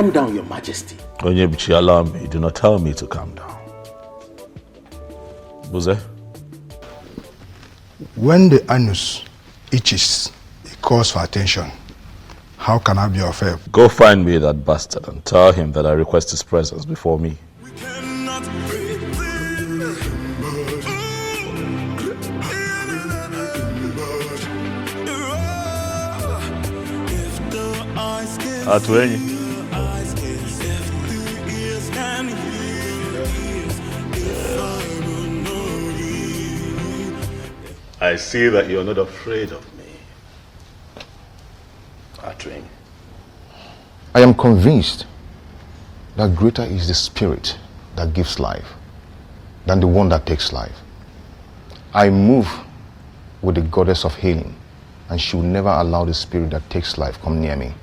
Calm down, Your Majesty. Onyebuchi, allow me. Do not tell me to calm down. Buze? When the anus itches, it calls for attention. How can I be of help? Go find me that bastard and tell him that I request his presence before me. Atwenyi. I see that you're not afraid of me. Atwenyi. I am convinced that greater is the spirit that gives life than the one that takes life. I move with the goddess of healing, and she will never allow the spirit that takes life come near me.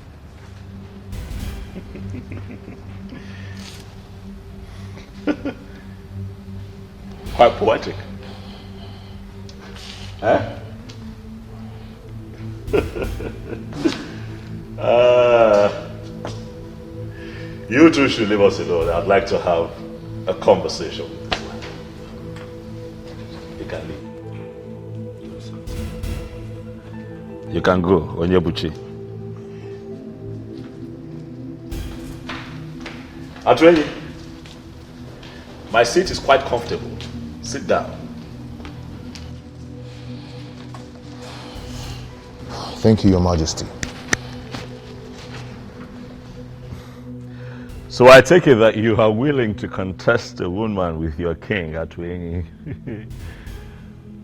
Quite poetic. Huh? You two should leave us alone. I'd like to have a conversation with this man. You can leave. You can go, Onyebuchi. Atwenyi, my seat is quite comfortable. Sit down. Thank you, Your Majesty. So I take it that you are willing to contest a woman with your king, Atwenyi.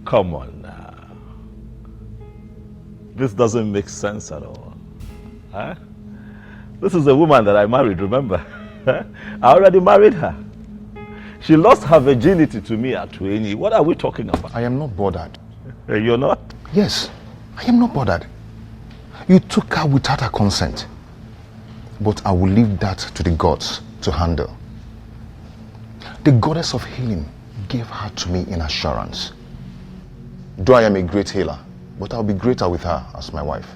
Come on now. This doesn't make sense at all. Huh? This is a woman that I married, remember? I already married her. She lost her virginity to me, Atwenyi. What are we talking about? I am not bothered. You're not? Yes, I am not bothered. You took her without her consent. But I will leave that to the gods to handle. The goddess of healing gave her to me in assurance. Though I am a great healer, but I'll be greater with her as my wife.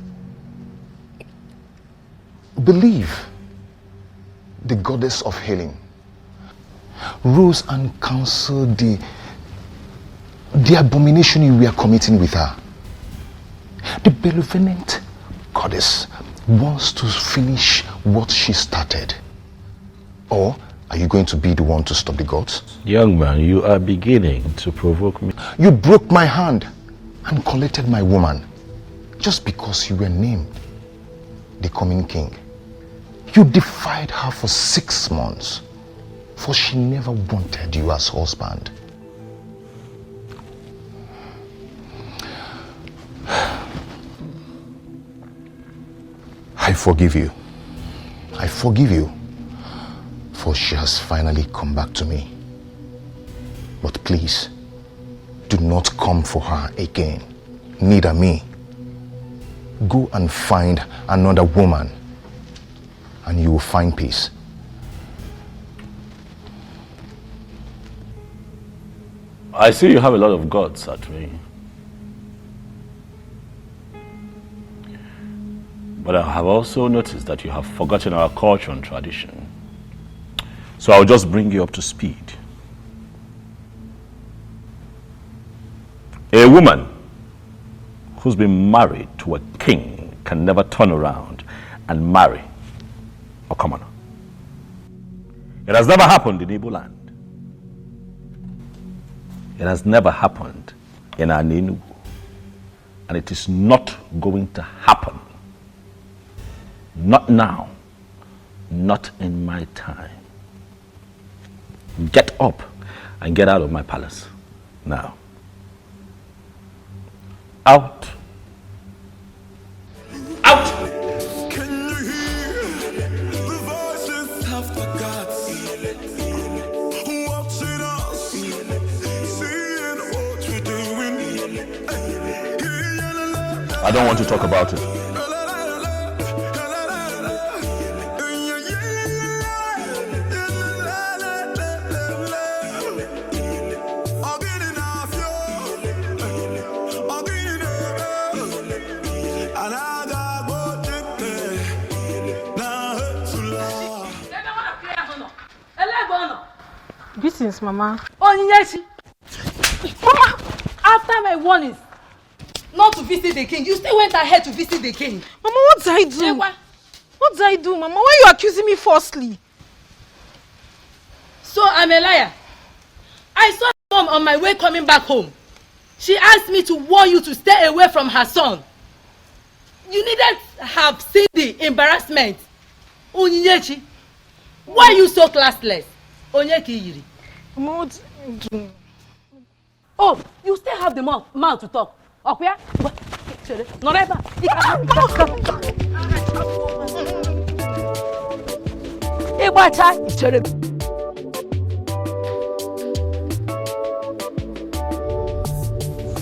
Believe the goddess of healing rose and counseled the abomination you were committing with her. The benevolent goddess wants to finish what she started. Or are you going to be the one to stop the gods? Young man, you are beginning to provoke me. You broke my hand and collected my woman just because you were named the coming king. You defied her for 6 months, for she never wanted you as husband. I forgive you. I forgive you, for she has finally come back to me. But please, do not come for her again, neither me. Go and find another woman, and you will find peace. I see you have a lot of gods, Atwenyi. But I have also noticed that you have forgotten our culture and tradition. So I'll just bring you up to speed. A woman who's been married to a king can never turn around and marry a commoner. It has never happened in Igbo land. It has never happened in our NWEKE. And it is not going to happen. Not now. Not in my time. Get up and get out of my palace now. Out. Out! Can you hear the voices of the gods watching us, seeing what we're doing? I don't want to talk about it. Greetings, Mama. Onyechi. Mama, after my warnings not to visit the king, you still went ahead to visit the king. Mama, what did I do? What did I do, Mama? Why are you accusing me falsely? So I'm a liar. I saw Mom on my way coming back home. She asked me to warn you to stay away from her son. You needed to have seen the embarrassment. Onyechi, why are you so classless? Onyekiyiri. Mama, what did I do? Oh, you still have the mouth to talk. Okay? Not ever.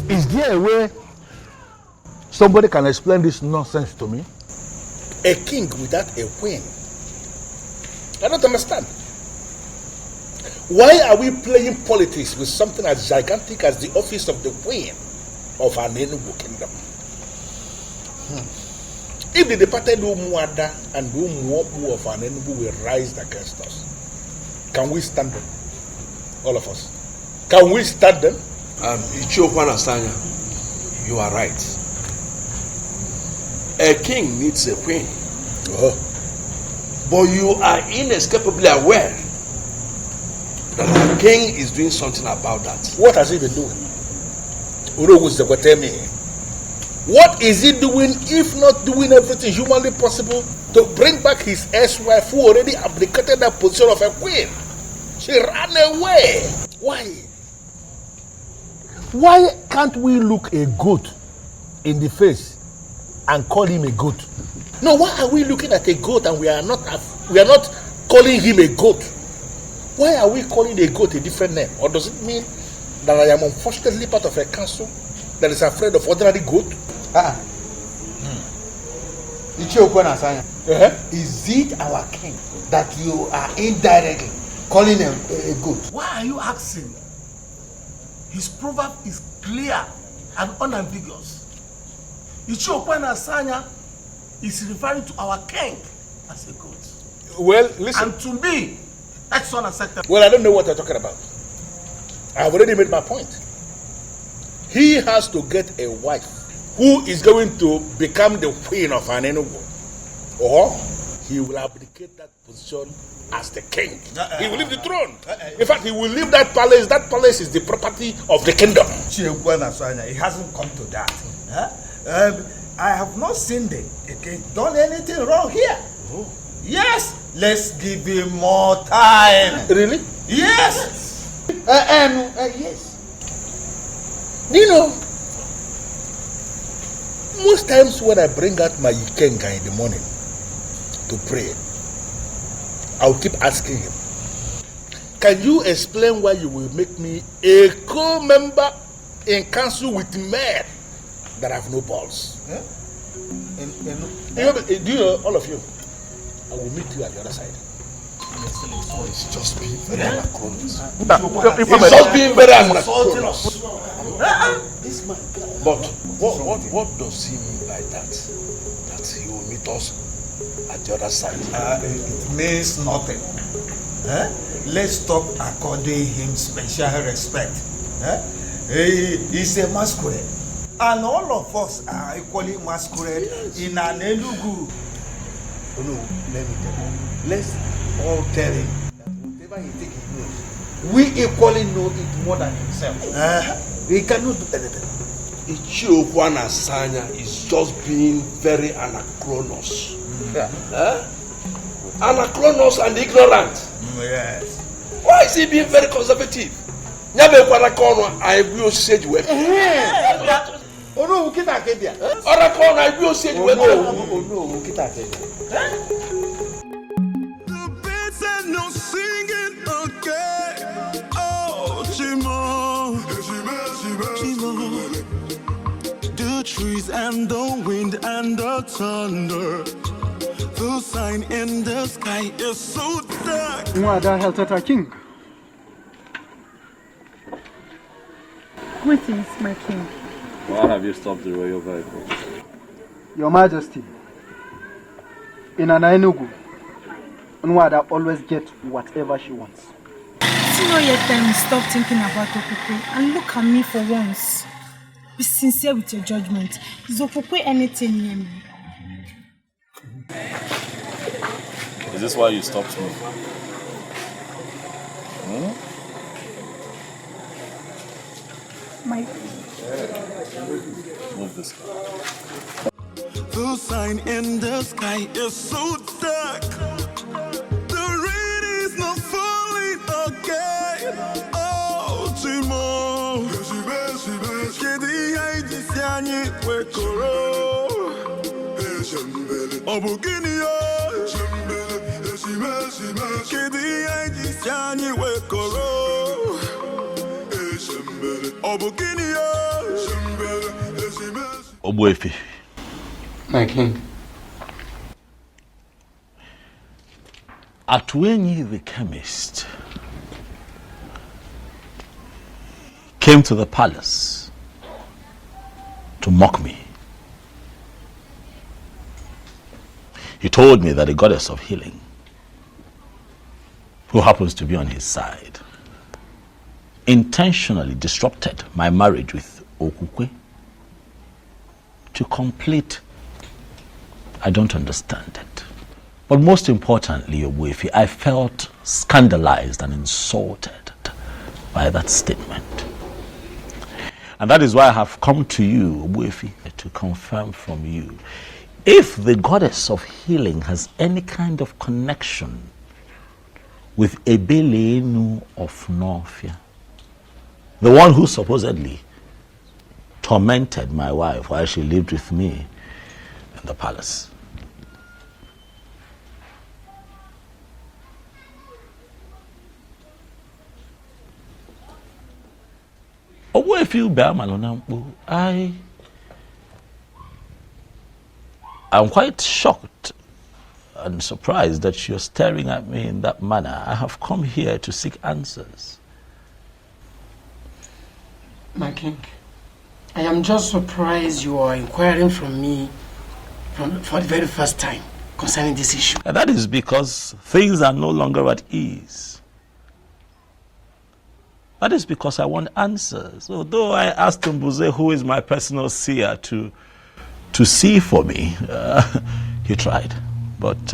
Is there a way somebody can explain this nonsense to me? A king without a queen? I don't understand. Why are we playing politics with something as gigantic as the office of the queen of an NWEKE kingdom? If the departed Umuada and Umuopu of an NWEKE will rise against us, can we stand them? All of us. Can we stand them? Ichokwana Sanya, you are right. A king needs a queen. Oh. But you are inescapably aware that the king is doing something about that. What has he been doing? What is he doing if not doing everything humanly possible to bring back his ex-wife who already abdicated that position of a queen? She ran away. Why? Why can't we look a goat in the face and call him a goat? No, why are we looking at a goat and we are not calling him a goat? Why are we calling a goat a different name? Or does it mean that I am unfortunately part of a council that is afraid of ordinary goat? Is it our king that you are indirectly calling a goat? Why are you asking? His proverb is clear and unambiguous. Ichiokwana Sanya is referring to our king as a goat. Well, listen. And to me, that's unacceptable. Well, I don't know what you're talking about. I've already made my point. He has to get a wife who is going to become the queen of an NWEKE, or he will abdicate that position as the king. He will leave the throne. In fact, he will leave that palace. That palace is the property of the kingdom. It hasn't come to that. I have not seen the Ekeh done anything wrong here. Oh. Yes, let's give him more time. Really? Yes. Yes. You know, most times when I bring out my Ikenga in the morning to pray, I'll keep asking him, can you explain why you will make me a co-member in council with men that have no balls? Huh? Do you know, all of you, I will meet you at the other side. It's just being very anachronous. It's just being very anachronous. But what does he mean by that? That he will meet us at the other side? It means nothing. Let's stop according him special respect. He's a masquerade. And all of us are equally masquerade in an NWEKE. Oh no, let me tell you. Let's all tell him that whatever he thinks he knows, we equally know it more than himself. He cannot do anything. Ichiokwana Sanya is just being very anachronous. Anachronous and ignorant. Yes. Why is he being very conservative? I will say you. Oh no, kita Akebia. Orakona, I will say you. Oh no, kita Akebia. The birds are no singing again. Oh, Chimo. The trees and the wind and the thunder. The sign in the sky is so dark. Nwada Heltata King. Greetings, my king. Why have you stopped the royal vehicle? Your Majesty, in an NWEKE, Nwada always gets whatever she wants. Is it not yet time you stop thinking about Okukwe and look at me for once? Be sincere with your judgment. Is Okukwe anything near me? Is this why you stopped me? My... Move this. The sign in the sky is so dark. The rain is not falling again. Oh, Timo. Kedi haiti siani wekoro. Obugini yo. Kedi haiti siani wekoro. Obugini yo. Obuefi. My king. Atwenyi the chemist came to the palace to mock me. He told me that the goddess of healing, who happens to be on his side, intentionally disrupted my marriage with Okukwe to complete. I don't understand it. But most importantly, Obuefi, I felt scandalized and insulted by that statement. And that is why I have come to you, Obuefi, to confirm from you if the goddess of healing has any kind of connection with Ebele of Norfia, the one who supposedly tormented my wife while she lived with me in the palace. I'm quite shocked and surprised that you're staring at me in that manner. I have come here to seek answers. My king, I am just surprised you are inquiring from me for the very first time concerning this issue. And that is because things are no longer at ease. That is because I want answers. Although I asked Mbuze, who is my personal seer, to see for me, he tried. But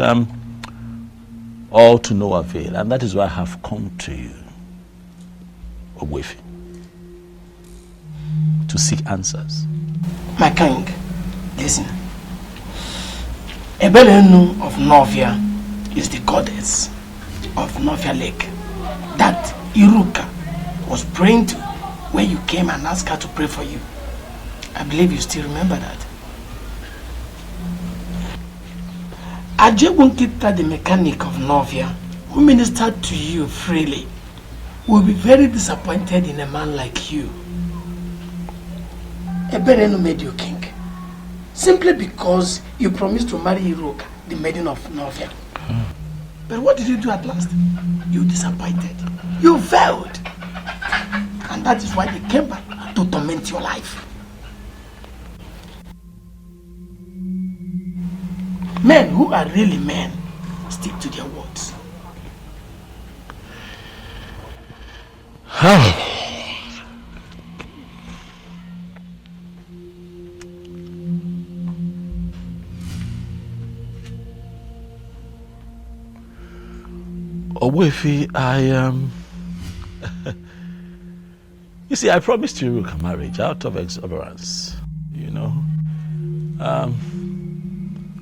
all to no avail. And that is why I have come to you, Obuefi, to seek answers. My king, listen. Ebele of Novia is the goddess of Novia Lake that Iruka was praying to when you came and asked her to pray for you. I believe you still remember that. Ajebunkita, the mechanic of Novia, who ministered to you freely, will be very disappointed in a man like you. Eberenu made you king simply because you promised to marry Iruka, the maiden of Novia. But what did you do at last? You disappointed. You failed. And that is why they came back to torment your life. Men who are really men stick to their words. Obuefi, you see, I promised you a marriage out of exuberance, you know.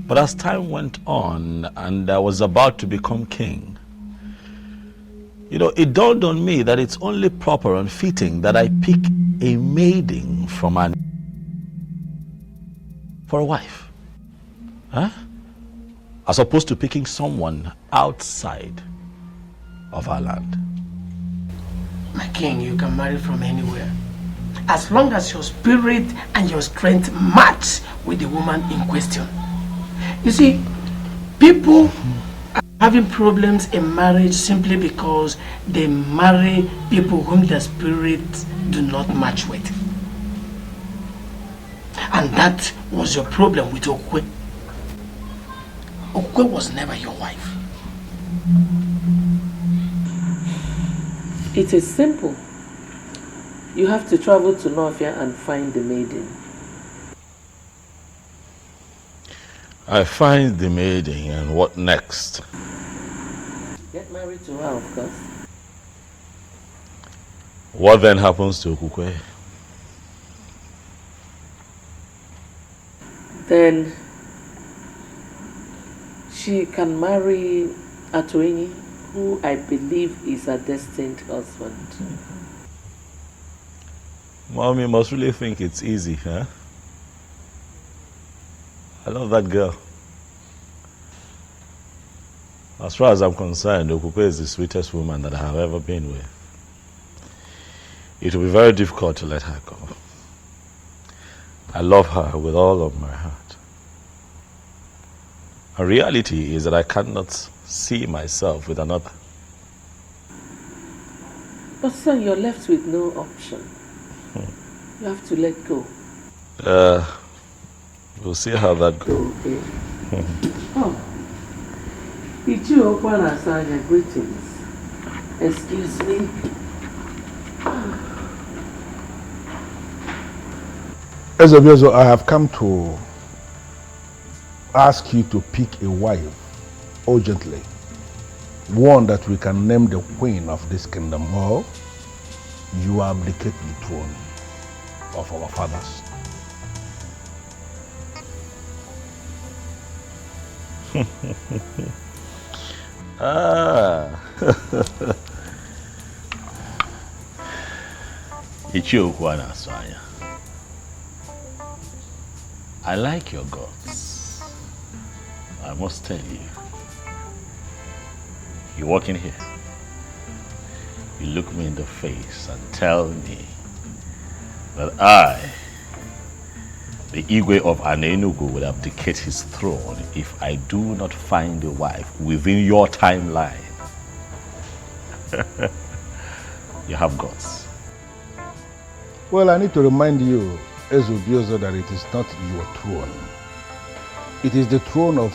But as time went on and I was about to become king, you know, it dawned on me that it's only proper and fitting that I pick a maiden from for a wife. As opposed to picking someone outside of our land. My king, you can marry from anywhere, as long as your spirit and your strength match with the woman in question. You see, people are having problems in marriage simply because they marry people whom their spirits do not match with. And that was your problem with Okwe. Okwe was never your wife. It is simple. You have to travel to Nofia and find the maiden. I find the maiden, and what next? Get married to her, of course. What then happens to Okukwe? Then she can marry Atoini, who I believe is a destined husband. Mommy must really think it's easy, huh? I love that girl. As far as I'm concerned, Okukwe is the sweetest woman that I have ever been with. It will be very difficult to let her go. I love her with all of my heart. The reality is that I cannot see myself with another. But son, you're left with no option. You have to let go. We'll see how that goes. Okay. Oh. Ichio Okwana Asanya, greetings. Excuse me. EBERE, I have come to ask you to pick a wife urgently. One that we can name the queen of this kingdom, or you abdicate the throne of our fathers. Ichio Okwana Asanya. I like your guts. I must tell you. You walk in here. You look me in the face and tell me that I, the Igwe of ENUGWU, will abdicate his throne if I do not find a wife within your timeline. You have guts. Well, I need to remind you, EBERE, that it is not your throne. It is the throne of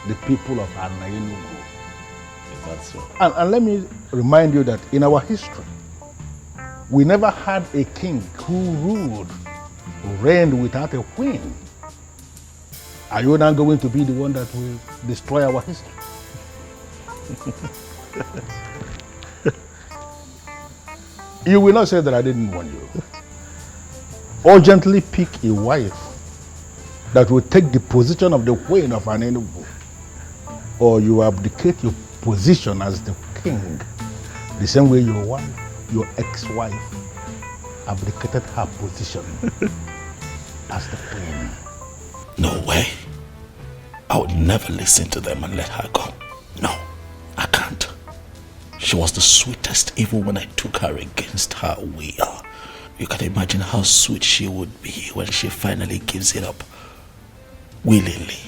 the people of ENUGWU. Is that so? And let me remind you that in our history, we never had a king who reigned without a queen. Are you not going to be the one that will destroy our history? You will not say that I didn't warn you. Urgently pick a wife that will take the position of the queen of ENUGWU, or you abdicate your position as the king, the same way your wife, your ex-wife, abdicated her position as the queen. No way. I would never listen to them and let her go. No, I can't. She was the sweetest even when I took her against her will. You can imagine how sweet she would be when she finally gives it up willingly.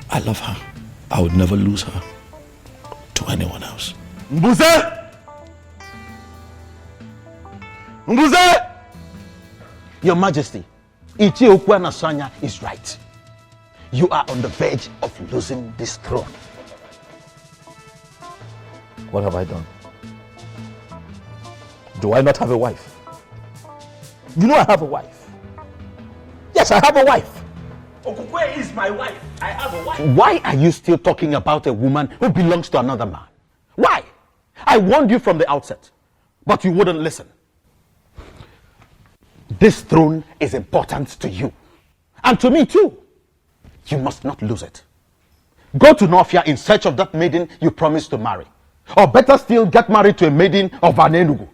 I love her. I would never lose her to anyone else. Mbuze! Mbuze! Your Majesty, Ichio Okwana Asanya is right. You are on the verge of losing this throne. What have I done? Do I not have a wife? You know I have a wife. Yes, I have a wife. Okukwe is my wife. I have a wife. Why are you still talking about a woman who belongs to another man? Why? I warned you from the outset, but you wouldn't listen. This throne is important to you, and to me too. You must not lose it. Go to Nofia in search of that maiden you promised to marry. Or better still, get married to a maiden of ENUGWU.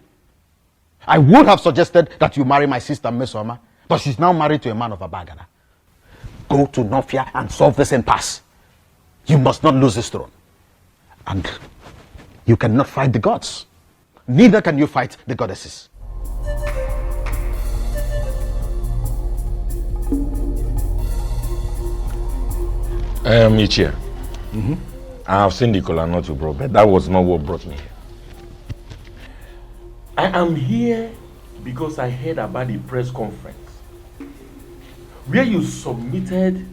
I would have suggested that you marry my sister Mesoma, but she's now married to a man of Abagana. Go to Nofia and solve this impasse. You must not lose this throne. And you cannot fight the gods. Neither can you fight the goddesses. Ichie, I have seen the kola nut you brought, but that was not what brought me here. I am here because I heard about the press conference where you submitted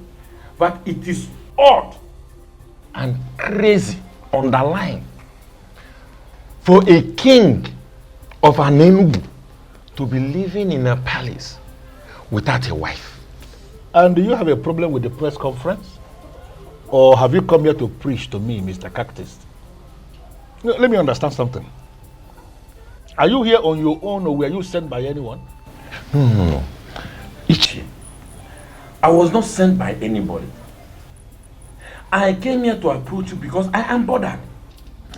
that it is odd and crazy, underline, for a king of an ENUGWU to be living in a palace without a wife. And do you have a problem with the press conference? Or have you come here to preach to me, Mr. Cactus? No, let me understand something. Are you here on your own or were you sent by anyone? No. Ichi, I was not sent by anybody. I came here to approach you because I am bothered.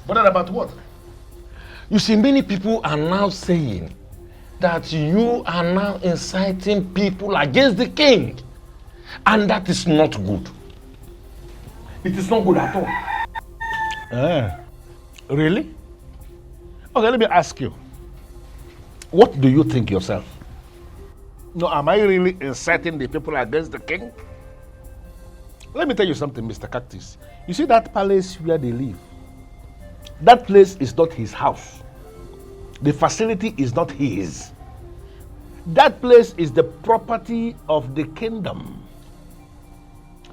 Bothered about what? You see, many people are now saying that you are now inciting people against the king. And that is not good. It is not good at all. Really? Okay, let me ask you. What do you think yourself? No, am I really inciting the people against the king? Let me tell you something, Mr. Cactus. You see that palace where they live? That place is not his house. The facility is not his. That place is the property of the kingdom.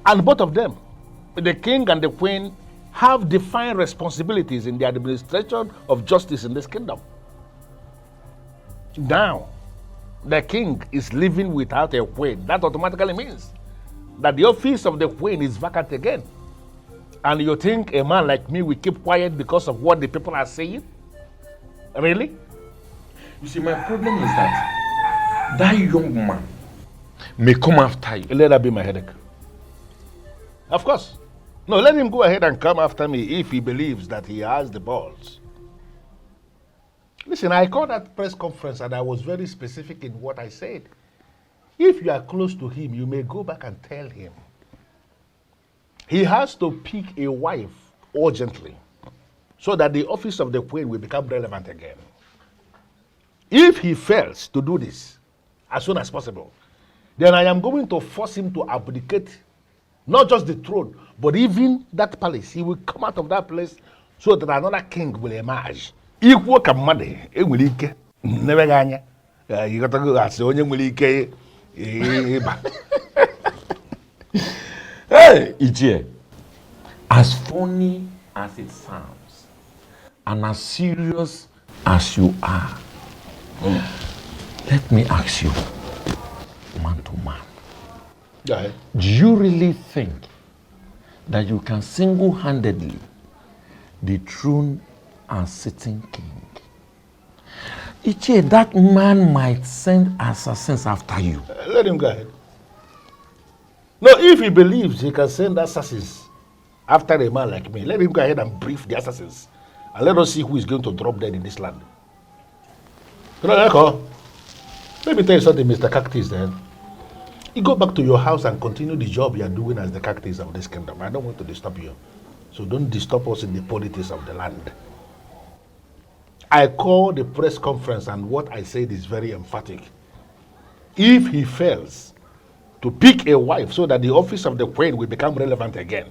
And both of them, the king and the queen, have defined responsibilities in the administration of justice in this kingdom. Now, the king is living without a queen. That automatically means that the office of the queen is vacant again. And you think a man like me will keep quiet because of what the people are saying? Really? You see, my problem is that young man may come after you. Let that be my headache. Of course. No, let him go ahead and come after me if he believes that he has the balls. Listen, I called that press conference and I was very specific in what I said. If you are close to him, you may go back and tell him. He has to pick a wife urgently so that the office of the queen will become relevant again. If he fails to do this as soon as possible, then I am going to force him to abdicate not just the throne, but even that palace. He will come out of that place so that another king will emerge. Equal command, ENUGWU. Never ganya. You got to go as ONYEGIRI. Hey, Ije, as funny as it sounds, and as serious as you are, let me ask you, man to man, do you really think that you can single-handedly dethrone a sitting king? Iche, that man might send assassins after you. Let him go ahead. No, if he believes he can send assassins after a man like me, let him go ahead and brief the assassins. And let us see who is going to drop dead in this land. Let me tell you something, Mr. Cactus, then. You go back to your house and continue the job you are doing as the cactus of this kingdom. I don't want to disturb you. So don't disturb us in the politics of the land. I called the press conference and what I said is very emphatic. If he fails to pick a wife so that the office of the queen will become relevant again,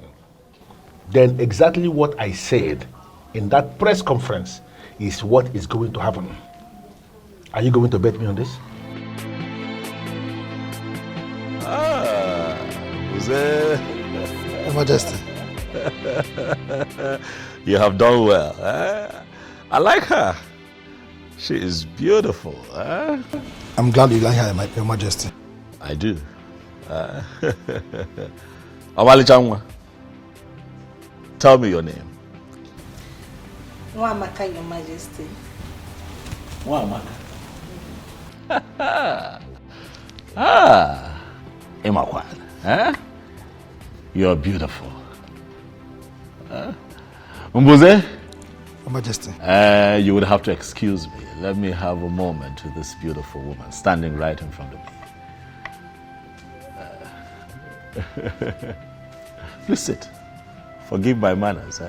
then exactly what I said in that press conference is what is going to happen. Are you going to bet me on this? Your Majesty. You have done well. I like her. She is beautiful. I'm glad you like her, Your Majesty. I do. Awali Changwa, tell me your name. Nwamaka, Your Majesty. Nwamaka. Imakwan. You're beautiful. Mbuze? Your Majesty. You would have to excuse me. Let me have a moment with this beautiful woman standing right in front of me. Please sit. Forgive my manners.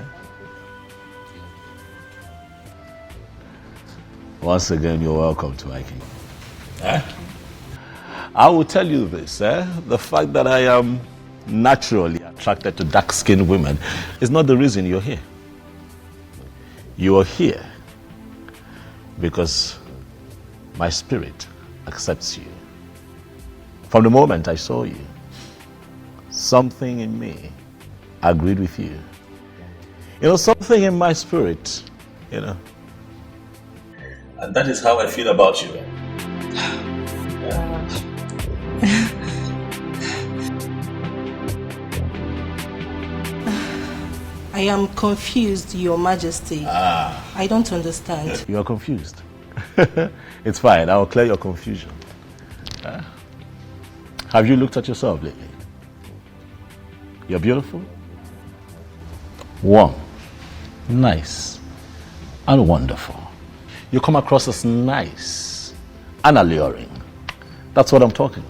Once again, you're welcome to my king. I will tell you this. The fact that I am naturally attracted to dark-skinned women is not the reason you're here. You are here because my spirit accepts you. From the moment I saw you, something in me agreed with you. You know, something in my spirit, And that is how I feel about you. I am confused, Your Majesty. I don't understand. You are confused. It's fine. I'll clear your confusion. Have you looked at yourself lately? You're beautiful, warm, nice, and wonderful. You come across as nice and alluring. That's what I'm talking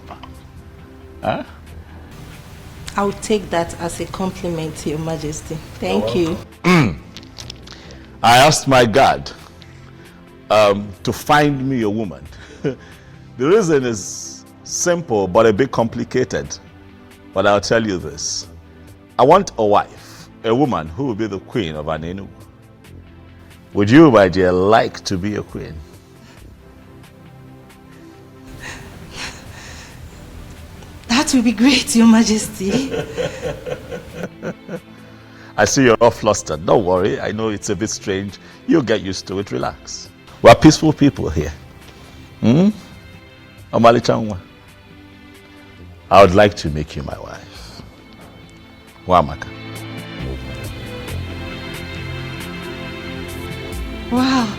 about. I'll take that as a compliment, Your Majesty. Thank you. I asked my God to find me a woman. The reason is simple but a bit complicated. But I'll tell you this. I want a wife, a woman who will be the queen of an ENUGWU. Would you, my dear, like to be a queen? That will be great, Your Majesty. I see you're all flustered. Don't worry. I know it's a bit strange. You'll get used to it. Relax. We're peaceful people here. Omali Chanwa. I would like to make you my wife. Wamaka. Wow,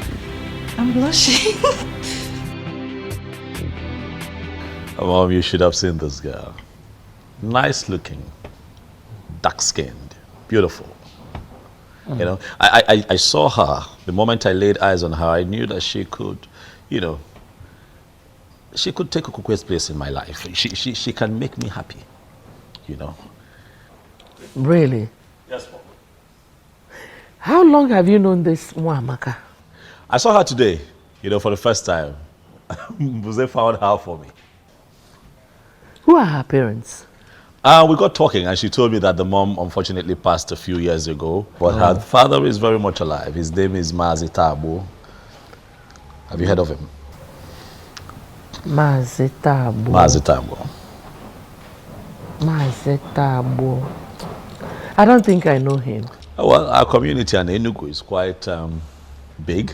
I'm blushing. Mom, you should have seen this girl. Nice looking, dark skinned, beautiful. You know, I saw her. The moment I laid eyes on her, I knew that she could, you know, she could take Okukwe's place in my life. She can make me happy, you know. Really? Yes, Mom. How long have you known this Nwamaka? I saw her today, you know, for the first time. Buze found her for me. Who are her parents? We got talking and she told me that the mom unfortunately passed a few years ago, but her father is very much alive. His name is Mazitabo. Have you heard of him? Mazitabo. Mazitabo. Mazitabo. I don't think I know him. Well, our community in ENUGWU is quite big.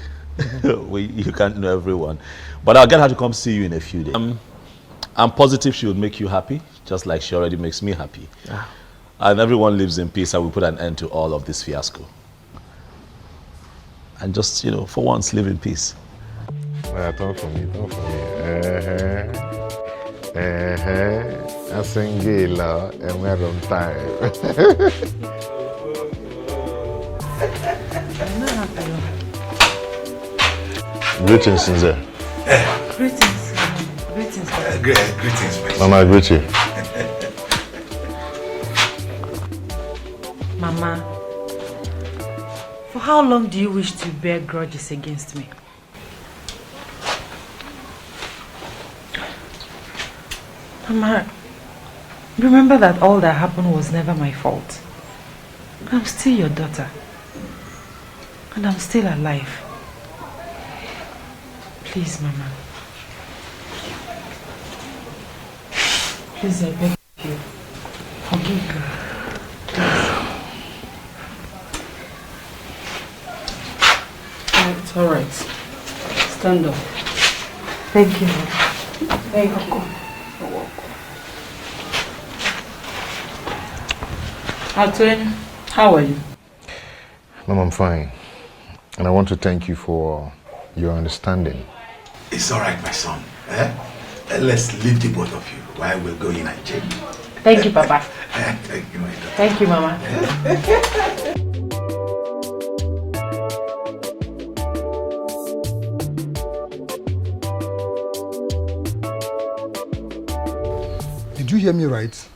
You can't know everyone. But I'll get her to come see you in a few days. I'm positive she would make you happy, just like she already makes me happy. And everyone lives in peace and we put an end to all of this fiasco. And just, you know, for once, live in peace. Don't for me, don't for me. I sing Gila and we're on time. Greetings, Sinze. Greetings. Greetings. Greetings, Mama, I greet you. Mama, for how long do you wish to bear grudges against me? Mama, remember that all that happened was never my fault. I'm still your daughter. And I'm still alive. Please, Mama. Please, I beg you. Forgive her. Please. Oh, it's all right. Stand up. Thank you, Mama. Thank you. You're welcome. Atwin, how are you? Mom, I'm fine. And I want to thank you for your understanding. It's all right, my son. Let's leave the both of you while we're going and check. Thank you, Papa. Thank you, my daughter. Thank you, Mama. Did you hear me right?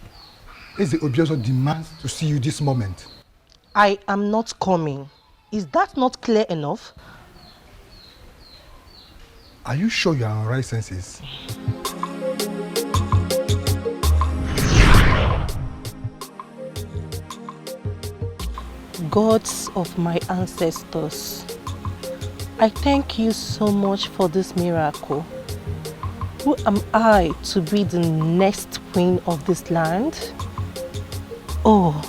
Is the objection demands to see you this moment? I am not coming. Is that not clear enough? Are you sure you are in right senses? Gods of my ancestors, I thank you so much for this miracle. Who am I to be the next queen of this land? Oh,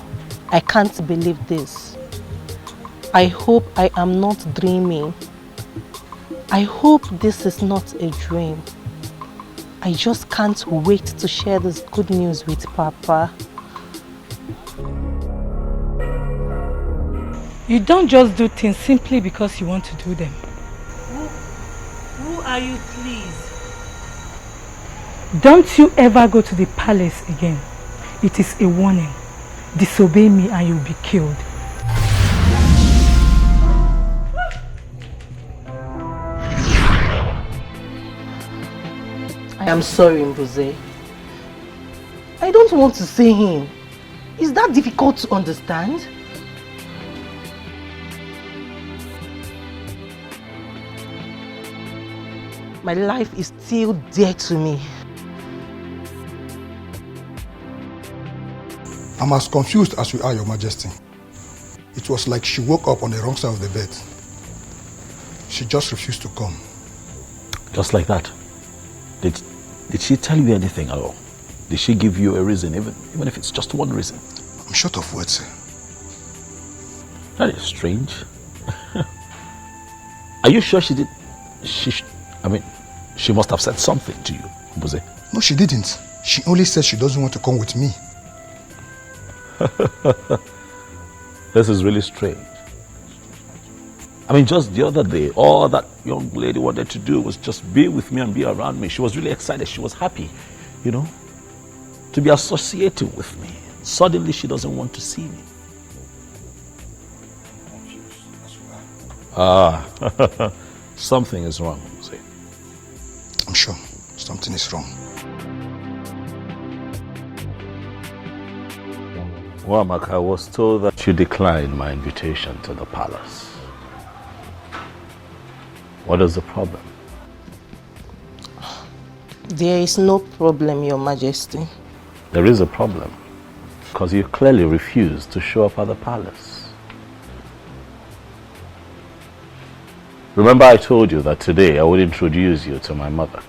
I can't believe this. I hope I am not dreaming. I hope this is not a dream. I just can't wait to share this good news with Papa. You don't just do things simply because you want to do them. Who are you, please? Don't you ever go to the palace again. It is a warning. Disobey me and you'll be killed. I am sorry, Mbuze. I don't want to say him. Is that difficult to understand? My life is still dear to me. I'm as confused as you are, Your Majesty. It was like she woke up on the wrong side of the bed. She just refused to come. Just like that? Did she tell you anything at all? Did she give you a reason, even if it's just one reason? I'm short of words, sir. That is strange. Are you sure she did? She must have said something to you, Mbuze. No, she didn't. She only said she doesn't want to come with me. This is really strange. Just the other day, all that young lady wanted to do was just be with me and be around me. She was really excited. She was happy, to be associated with me. Suddenly, she doesn't want to see me. Something is wrong, Mbuze. I'm sure something is wrong. Wamak, I was told that you declined my invitation to the palace. What is the problem? There is no problem, Your Majesty. There is a problem, because you clearly refused to show up at the palace. Remember I told you that today I would introduce you to my mother.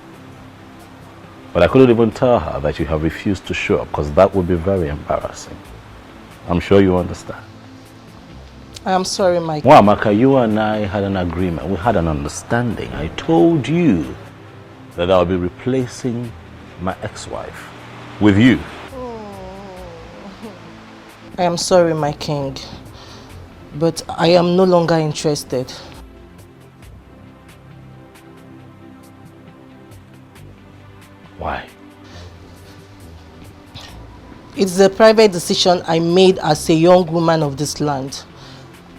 But I couldn't even tell her that you have refused to show up, because that would be very embarrassing. I'm sure you understand. I am sorry, Mike. Wamaka, you and I had an agreement. We had an understanding. I told you that I'll be replacing my ex-wife with you. I am sorry, my king. But I am no longer interested. Why? It's a private decision I made as a young woman of this land,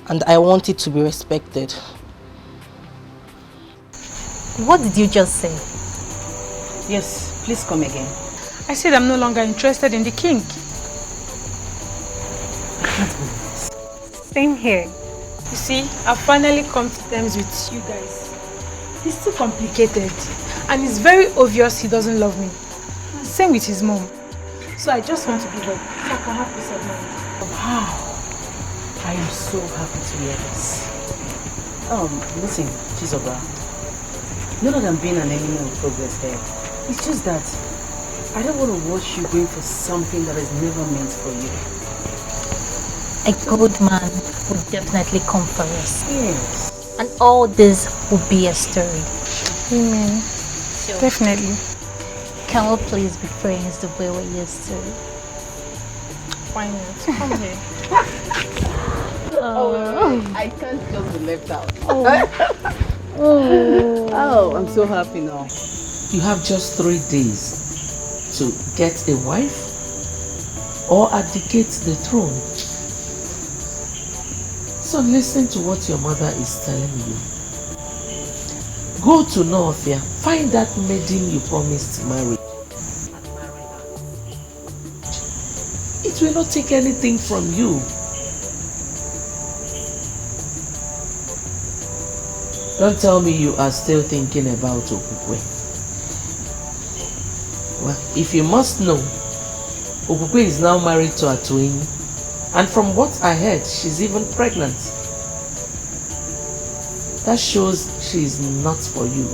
and I want it to be respected. What did you just say? Yes, please come again. I said I'm no longer interested in the king. Same here. You see, I've finally come to terms with you guys. He's too complicated, and it's very obvious he doesn't love me. Same with his mom. So I just want to give up, so I can have peace of mind. Wow. I am so happy to hear this. Listen, Chizoba. Not that I'm being an enemy of progress there. It's just that I don't want to watch you going for something that is never meant for you. A good man would definitely come for us. Yes. And all this will be a story. Amen. So, Definitely. can we please be friends the way we used to? Why not? Come here. I can't just be left out. Oh, I'm so happy now. You have just 3 days to get a wife or abdicate the throne. So listen to what your mother is telling you. Go to Northia, find that maiden you promised to marry. It will not take anything from you. Don't tell me you are still thinking about Okukwe. Well, if you must know, Okukwe is now married to Atuini, and from what I heard, she's even pregnant. That shows she is not for you.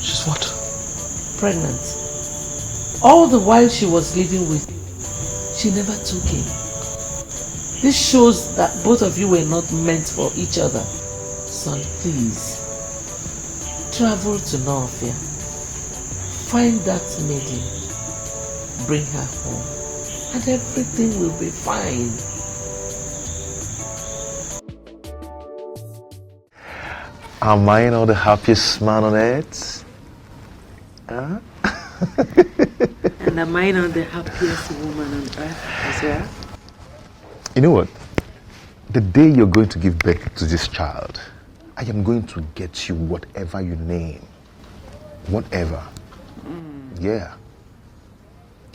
She's what? Pregnant. All the while she was living with you, she never took him. This shows that both of you were not meant for each other. Son, please. Travel to Northia. Find that maiden. Bring her home. And everything will be fine. Am I not the happiest man on earth? Huh? And am I not the happiest woman on earth as well? You know what? The day you're going to give birth to this child, I am going to get you whatever you name. Whatever. Yeah.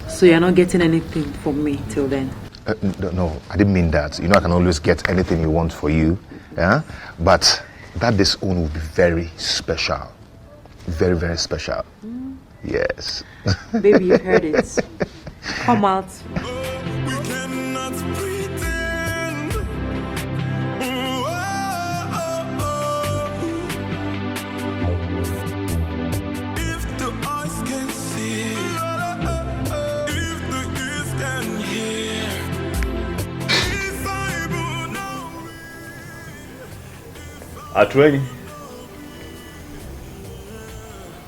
So you're not getting anything from me till then? No, I didn't mean that. You know I can always get anything you want for you. Yeah? But that disown will be very special. Very, very special. Yes. Baby, you heard it. Come out. Atweny,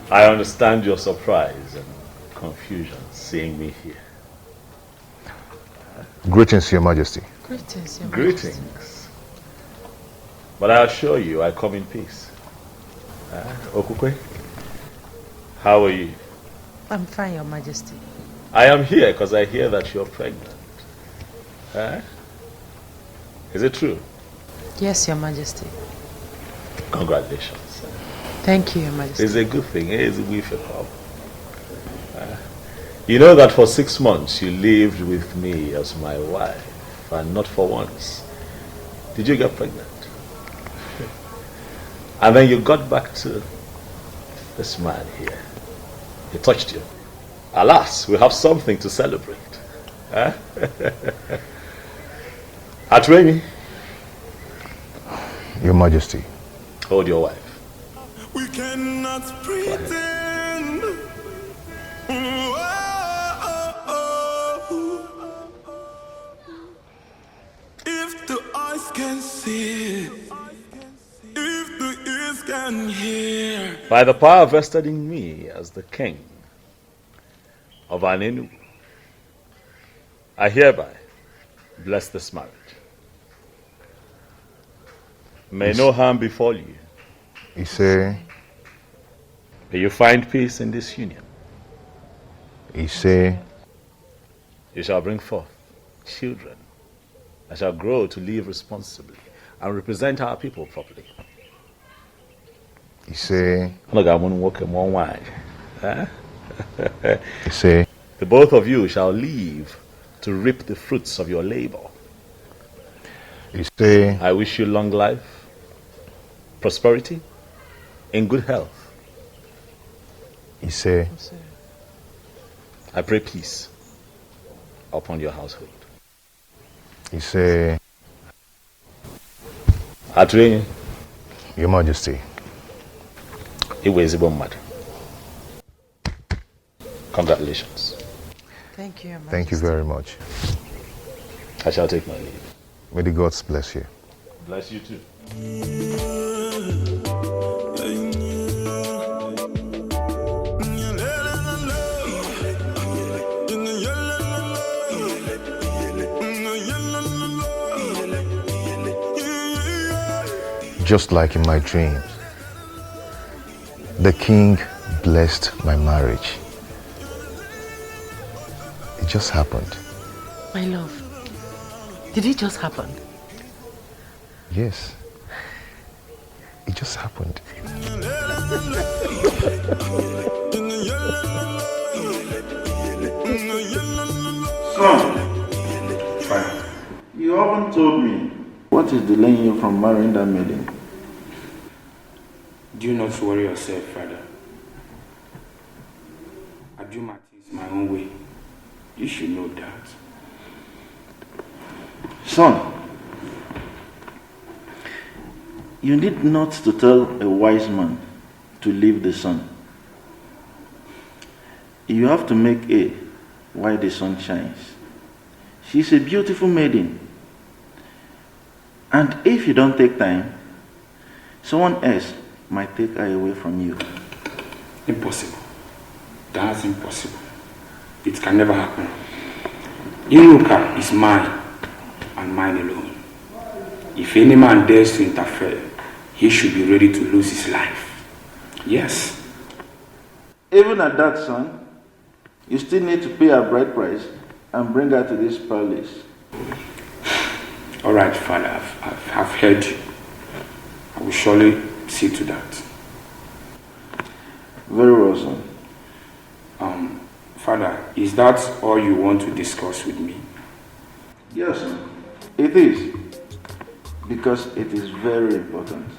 I understand your surprise and confusion seeing me here. Greetings, Your Majesty. Greetings, Your Majesty. Greetings. But I assure you, I come in peace. Okukwe, how are you? I'm fine, Your Majesty. I am here because I hear that you're pregnant. Is it true? Yes, Your Majesty. Congratulations. Thank you, Your Majesty. It's a good thing. It's a good thing. You know that for 6 months you lived with me as my wife, and not for once did you get pregnant. And then you got back to this man here. He touched you. Alas, we have something to celebrate. Atweny. Your Majesty. Hold your wife. We cannot pretend. If the eyes can see, if the ears can hear. By the power vested in me as the king of an ENUGWU, I hereby bless this marriage. May no harm befall you. You say? May you find peace in this union. You say? You shall bring forth children that shall grow to live responsibly and represent our people properly. You say? You say? The both of you shall live to reap the fruits of your labor. You say? I wish you long life, prosperity, in good health. You say? I pray peace upon your household. You say? Atweny. Your Majesty. Iwezibomad. Congratulations. Thank you, Your Majesty. Thank you very much. I shall take my leave. May the gods bless you. Bless you too. Just like in my dreams, the king blessed my marriage. It just happened. My love, did it just happen? Yes. It just happened. Son, you haven't told me what is delaying you from marrying that maiden. Do not worry yourself, father. I do my things my own way. You should know that. Son, you need not to tell a wise man to leave the sun. You have to make hay while the sun shines. She's a beautiful maiden. And if you don't take time, someone else might take her away from you. Impossible. That's impossible. It can never happen. Iruka is mine and mine alone. If any man dares to interfere, he should be ready to lose his life. Yes. Even at that, son, you still need to pay her bride price and bring her to this palace. All right, Father, I've heard you. I will surely see to that. Very well, son. Father, is that all you want to discuss with me? Yes, son. It is. Because it is very important.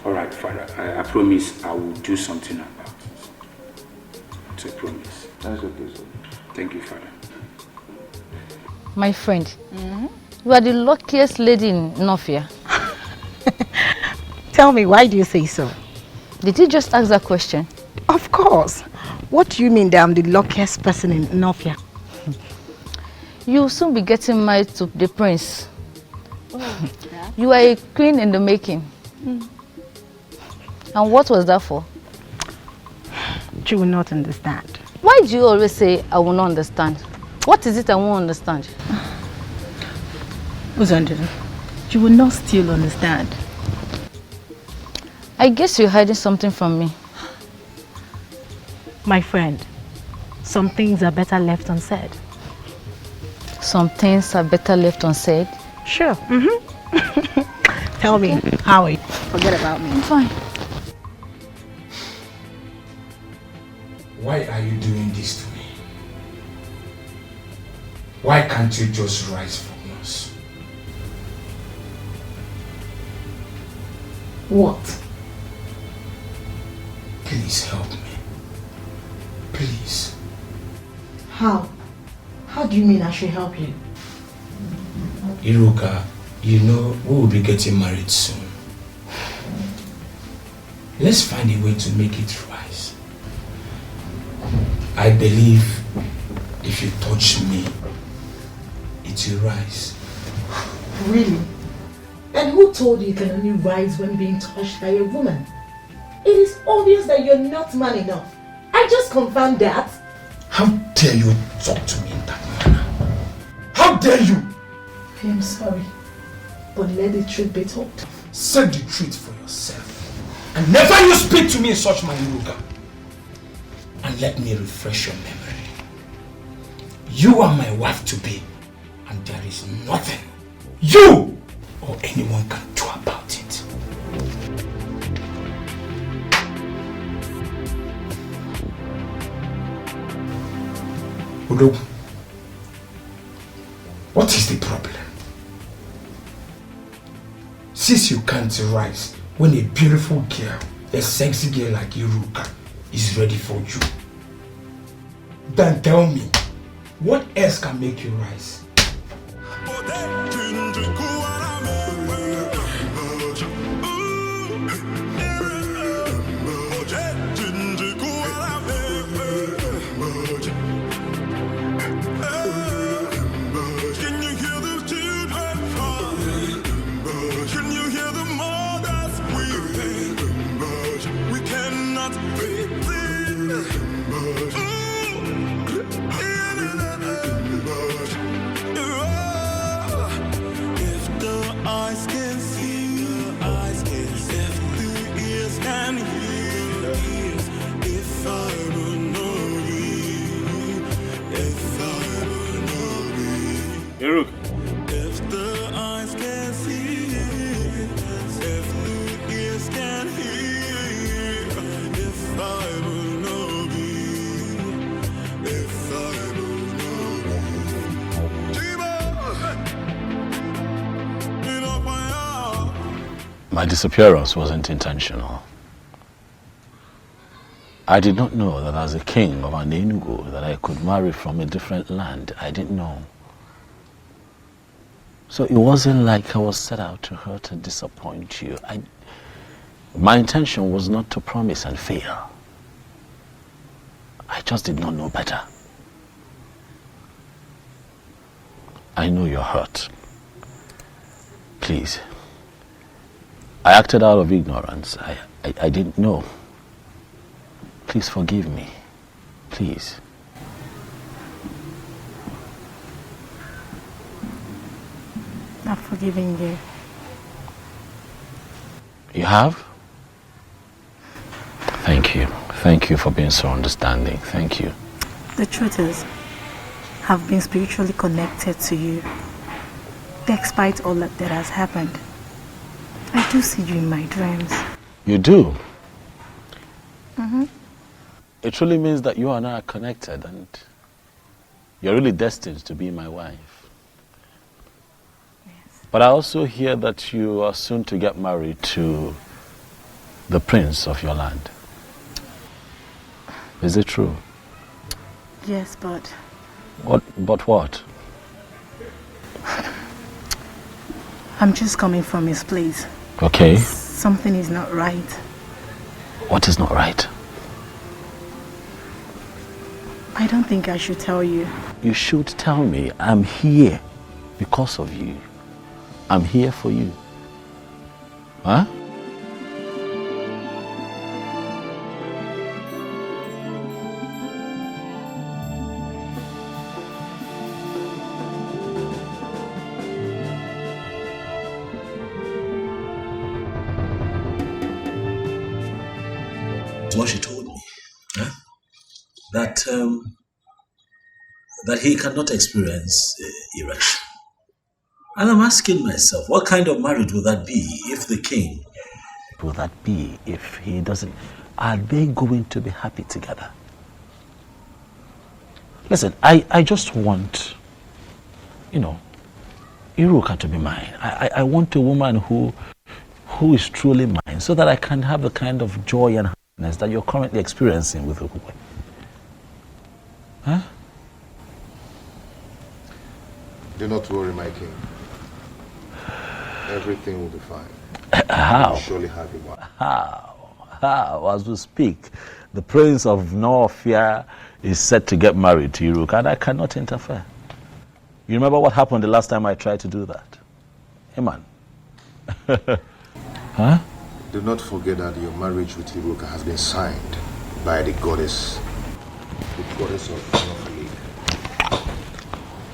All right, Father, I promise I will do something about it. It's a promise. That's okay, sir. Thank you, Father. My friend, you are the luckiest lady in Nofia. Tell me, why do you say so? Did you just ask that question? Of course. What do you mean that I'm the luckiest person in Nofia? You will soon be getting married to the prince. Oh, you are a queen in the making. And what was that for? You will not understand. Why do you always say, I will not understand? What is it I won't understand? Uzandere, you will not still understand. I guess you're hiding something from me. My friend, some things are better left unsaid. Some things are better left unsaid? Sure. Tell me, how are you? Forget about me. I'm fine. Why are you doing this to me? Why can't you just rise from us? What? Please help me. Please. How? How do you mean I should help you? Iruka, you know we will be getting married soon. Let's find a way to make it rise. I believe if you touch me, it will rise. Really? And who told you can only rise when being touched by a woman? It is obvious that you're not man enough. I just confirmed that. How dare you talk to me in that manner? How dare you? I am sorry, but let the truth be told. Say the truth for yourself. And never you speak to me in such manner, Iruka. And let me refresh your memory. You are my wife to be, and there is nothing you or anyone can do about it. Udo, what is the problem? Since you can't rise when a beautiful girl, a sexy girl like Iruka is ready for you, then tell me, what else can make you rise? If the eyes can see, if the ears can hear, if I will not be, if I will not be. My disappearance wasn't intentional. I did not know that as a king of an ENUGWU that I could marry from a different land. I didn't know. So it wasn't like I was set out to hurt and disappoint you. My intention was not to promise and fail. I just did not know better. I know you're hurt. Please, I acted out of ignorance. I didn't know. Please forgive me. Please. I've forgiven you. You have? Thank you. Thank you for being so understanding. Thank you. The truth is, I've been spiritually connected to you. Despite all that has happened, I do see you in my dreams. You do? Mm-hmm. It truly means that you and I are connected and you're really destined to be my wife. Yes. But I also hear that you are soon to get married to the prince of your land. Is it true? Yes, but... But what? I'm just coming from his place. Okay. Something is not right. What is not right? I don't think I should tell you. You should tell me. I'm here because of you. I'm here for you. Huh? What she told me, huh? That he cannot experience erection. And I'm asking myself, what kind of marriage would that be if the king... Will that be if he doesn't... Are they going to be happy together? Listen, I just want, Iruka to be mine. I want a woman who is truly mine so that I can have the kind of joy and happiness that you're currently experiencing with Ukwe. Huh? Do not worry, my king. Everything will be fine. How? You will surely have your wife. How? As we speak, the prince of Norfia is set to get married to Iruka, and I cannot interfere. You remember what happened the last time I tried to do that? Hey, man. Huh? Do not forget that your marriage with Iruka has been signed by the goddess of Norfolk.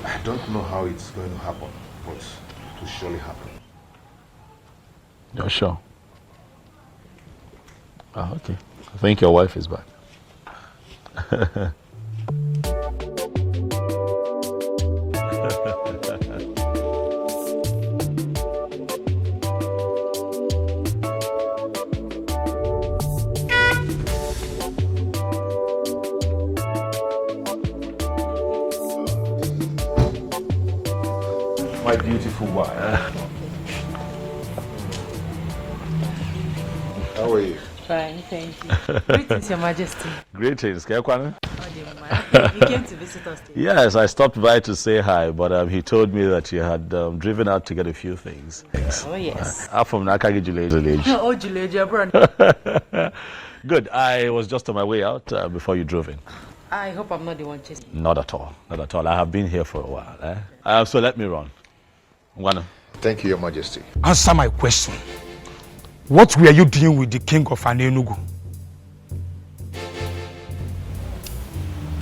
I don't know how it's going to happen, but it will surely happen. You're sure? Oh, okay. I think your wife is back. My beautiful wife. How are you? Fine, thank you. Greetings, Your Majesty. Greetings. Kekwane? You came to visit us today. Yes, I stopped by to say hi, but he told me that you had driven out to get a few things. Oh, yes. I'm from Nakagi Village. Oh, Juleja, brother. Good. I was just on my way out before you drove in. I hope I'm not the one chasing. Not at all. Not at all. I have been here for a while. So let me run. Thank you, Your Majesty. Answer my question. What were you doing with the king of ENUGWU?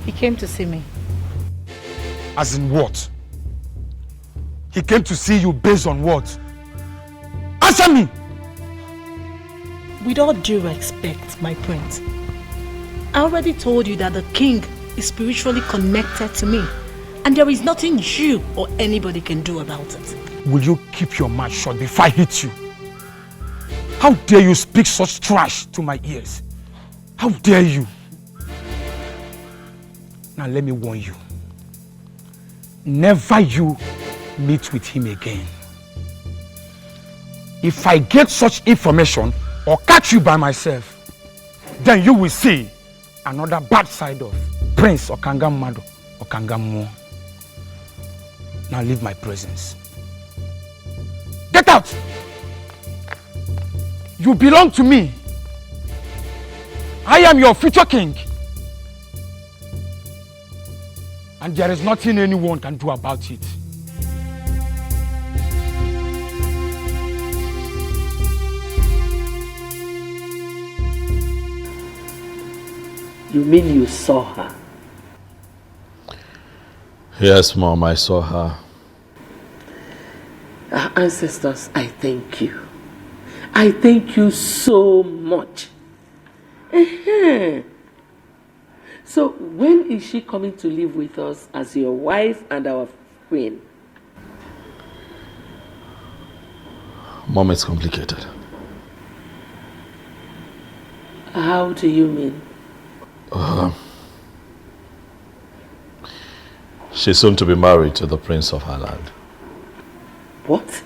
He came to see me. As in what? He came to see you based on what? Answer me! With all due respect, my prince, I already told you that the king is spiritually connected to me, and there is nothing you or anybody can do about it. Will you keep your mouth shut before I hit you? How dare you speak such trash to my ears? How dare you? Now let me warn you. Never you meet with him again. If I get such information or catch you by myself, then you will see another bad side of Prince Okangamado Okangamu. Now leave my presence. Get out! You belong to me. I am your future king. And there is nothing anyone can do about it. You mean you saw her? Yes, Mom, I saw her. Our ancestors, I thank you. I thank you so much. So when is she coming to live with us as your wife and our queen? Mom, it's complicated. How do you mean? She's soon to be married to the prince of her land. What?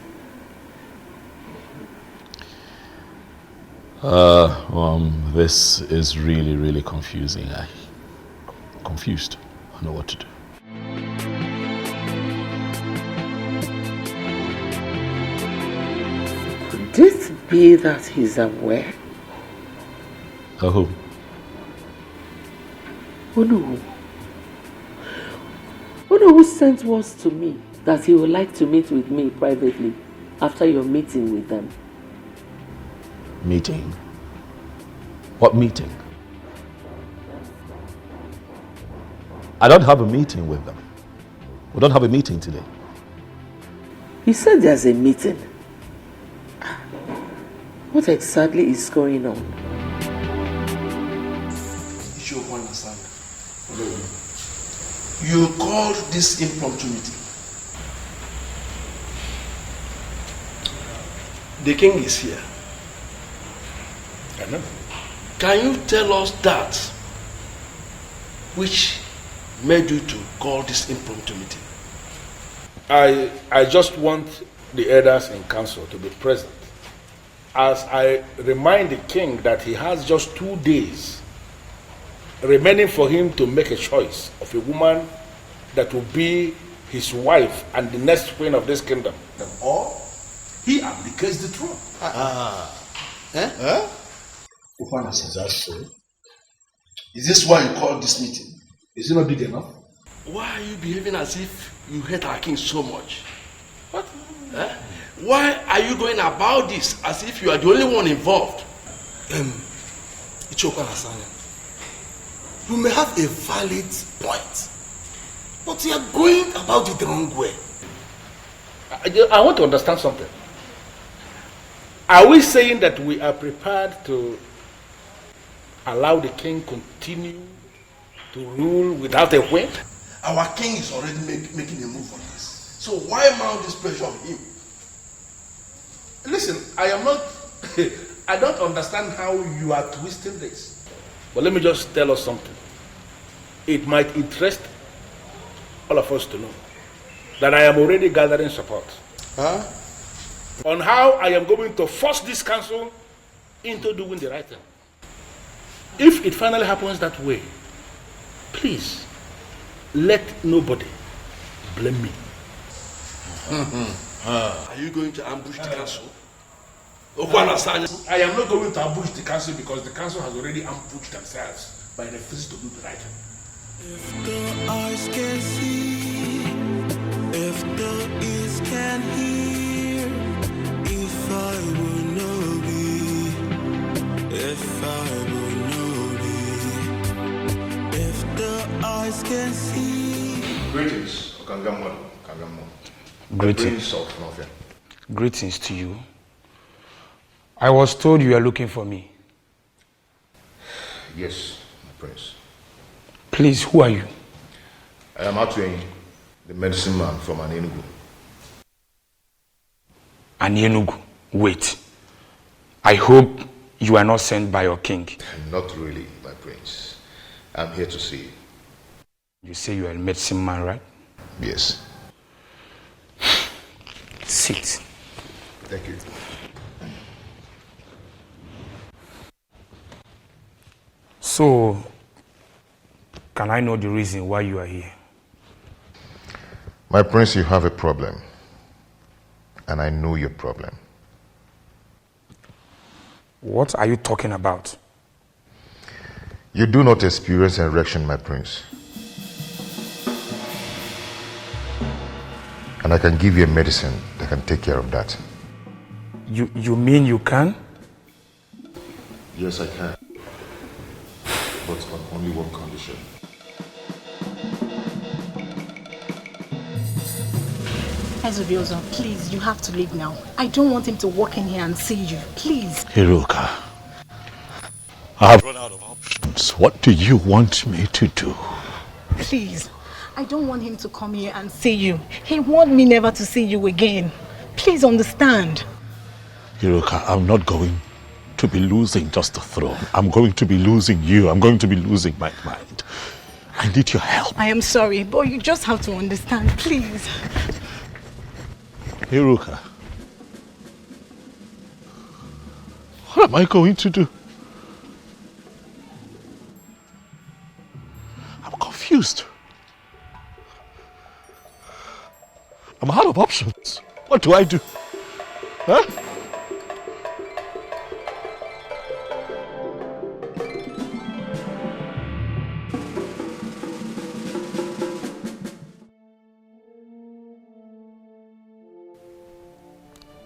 This is really, really confusing. I'm confused. I don't know what to do. Could it be that he's aware? Who? Who who sent words to me that he would like to meet with me privately after your meeting with them? Meeting? What meeting? I don't have a meeting with them. We don't have a meeting today. He said there's a meeting. What exactly is going on? You called this impromptu meeting. The king is here. I know. Can you tell us that which made you to call this impromptu meeting? I just want the elders in council to be present as I remind the king that he has just 2 days remaining for him to make a choice of a woman that will be his wife and the next queen of this kingdom. Or he abdicates the throne. Is that so? Is this why you called this meeting? Is it not big enough? Why are you behaving as if you hate our king so much? What? Why are you going about this as if you are the only one involved? You may have a valid point, but you are going about it the wrong way. I want to understand something. Are we saying that we are prepared to allow the king continue to rule without a queen? Our king is already making a move on this. So why mount this pressure on him? Listen, I am not, I don't understand how you are twisting this. But let me just tell us something. It might interest all of us to know that I am already gathering support on how I am going to force this council into doing the right thing. If it finally happens that way, please let nobody blame me. Are you going to ambush the council? I am not going to ambush the council because the council has already ambushed themselves by refusing to do the right thing. If the eyes can see, if the ears can hear, if I will know thee, if I will know thee, if the eyes can see. Greetings, Okangamo. Greetings. Greetings to you. I was told you are looking for me. Yes, my prince. Please, who are you? I am Atweng, the medicine man from ENUGWU. ENUGWU? Wait. I hope you are not sent by your king. Not really, my prince. I'm here to see you. You say you are a medicine man, right? Yes. Sit. Thank you. So, can I know the reason why you are here? My prince, you have a problem. And I know your problem. What are you talking about? You do not experience erection, my prince. And I can give you a medicine that can take care of that. You mean you can? Yes, I can. But on only one condition. Ezobiozo, please, you have to leave now. I don't want him to walk in here and see you. Please. Hiruka, I have run out of options. What do you want me to do? Please. I don't want him to come here and see you. He wants me never to see you again. Please understand. Hiruka, I'm not going to be losing just the throne. I'm going to be losing you. I'm going to be losing my mind. I need your help. I am sorry, but you just have to understand, please. Hiruka, what am I going to do? I'm confused. I'm out of options. What do I do? Huh?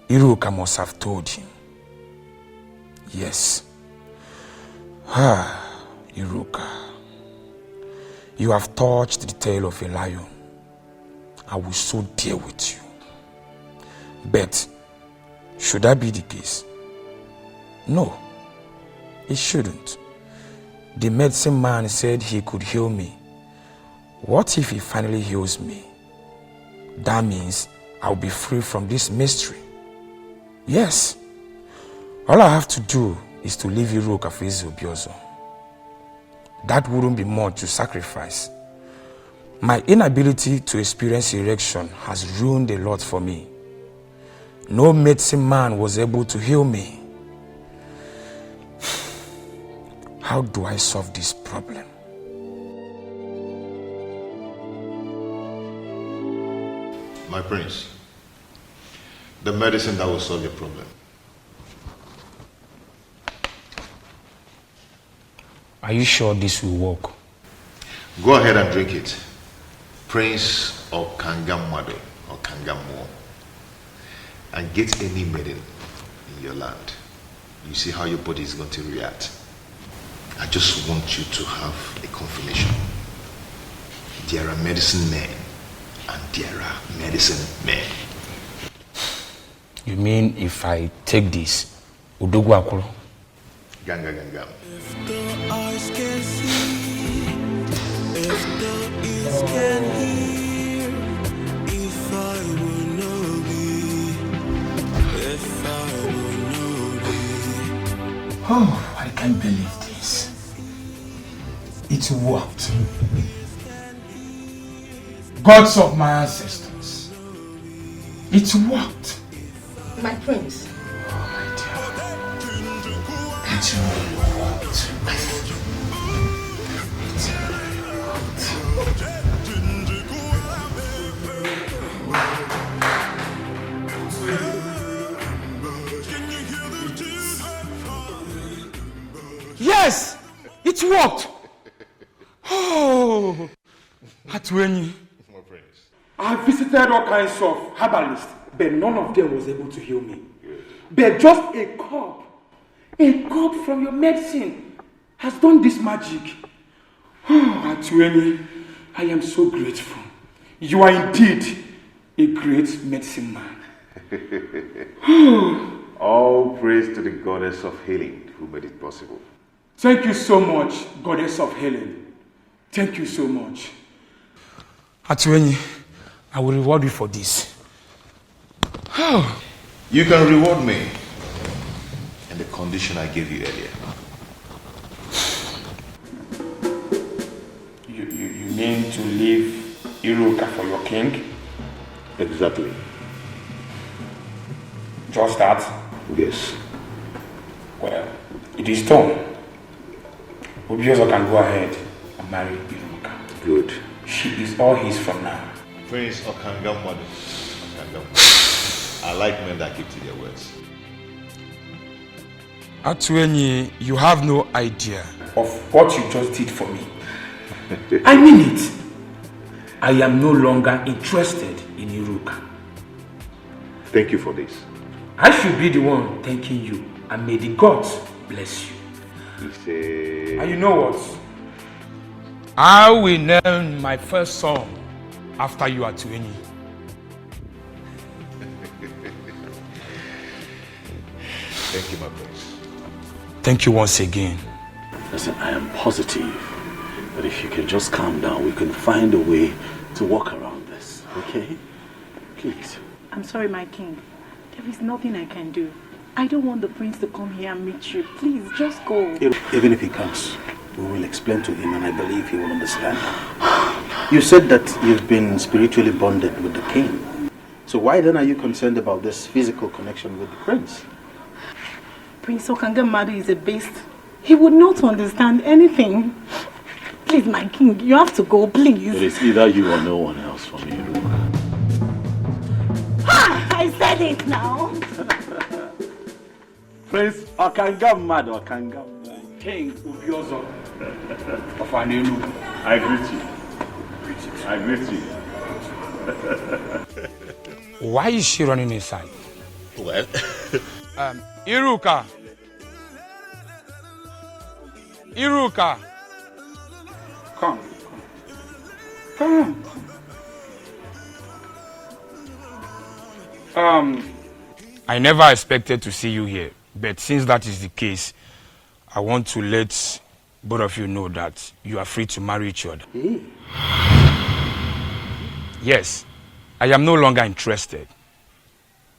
Iruka must have told him. Yes. Ah, Iruka. You have touched the tail of a lion. I will so deal with you. But, should that be the case? No, it shouldn't. The medicine man said he could heal me. What if he finally heals me? That means I'll be free from this mystery. Yes. All I have to do is to leave Iruka for Ezobiozo. That wouldn't be much to sacrifice. My inability to experience erection has ruined a lot for me. No medicine man was able to heal me. How do I solve this problem? My prince, the medicine that will solve your problem. Are you sure this will work? Go ahead and drink it. Prince or Kangamado or Kangamo. And get any maiden in your land. You see how your body is going to react. I just want you to have a confirmation. There are medicine men and there are medicine men. You mean if I take this, Udogwu Akuro? Ganga Ganga. If the eyes can see, if the ears can hear, if I will know thee, if I will know thee. Oh, I can't believe this. It worked. Gods of my ancestors. It worked. My prince. Oh, my dear. It really worked. Yes! It worked! Oh! Atwenyi. I visited all kinds of herbalists, but none of them was able to heal me. But just a cup from your medicine has done this magic. Oh, Atwenyi, I am so grateful. You are indeed a great medicine man. All praise to the goddess of healing who made it possible. Thank you so much, goddess of healing. Thank you so much. Atwenyi, I will reward you for this. You can reward me in the condition I gave you earlier. You mean to leave Iruka for your king? Exactly. Just that? Yes. Well, it is done. Obiozo can go ahead and marry Iruka. Good. She is all his from now. Prince Okangamwadu. I like men that keep to their words. Atwenyi, you have no idea of what you just did for me. I mean it. I am no longer interested in Iruka. Thank you for this. I should be the one thanking you, and may the gods bless you. You say... And you know what? I will name my first son after you, Atueni. Thank you, my prince. Thank you once again. Listen, I am positive that if you can just calm down, we can find a way to walk around this, okay? Please. I'm sorry, my king. There is nothing I can do. I don't want the prince to come here and meet you. Please, just go. Even if he comes, we will explain to him and I believe he will understand. You said that you've been spiritually bonded with the king. So why then are you concerned about this physical connection with the prince? Prince Okangamadu is a beast. He would not understand anything. Please, my king, you have to go, please. It is either you or no one else for me, Ruka. I said it now. Prince Okangamadu, Okangamadu. King Ubiozo of Enugwu. I greet you. I greet you. Why is she running inside? Well, Iruka. Iruka. Come. Come. I never expected to see you here, but since that is the case, I want to let both of you know that you are free to marry each other. Hey. Yes, I am no longer interested.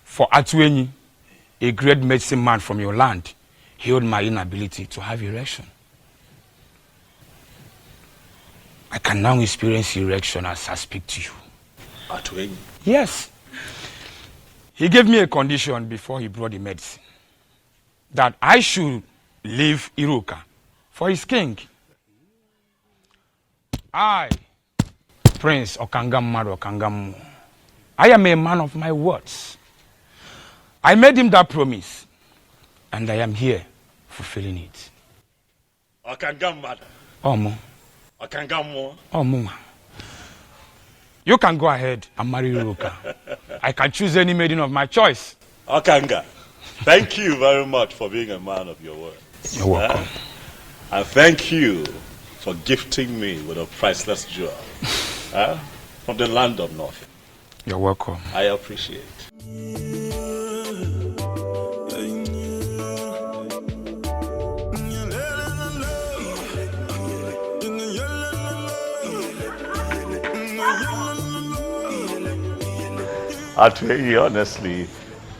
For Atueni, a great medicine man from your land, healed my inability to have erection. I can now experience erection as I speak to you. Atueni? Yes. He gave me a condition before he brought the medicine, that I should leave Iruka for his king. I, Prince Okangamadu Okangamu, I am a man of my words. I made him that promise, and I am here fulfilling it. Okangamadu. Omo. Okangamu. Omo. You can go ahead and marry Iruka. I can choose any maiden of my choice. Okanga, thank you very much for being a man of your word. You're welcome. And thank you for gifting me with a priceless jewel from the land of North. You're welcome. I appreciate. Atueni, honestly,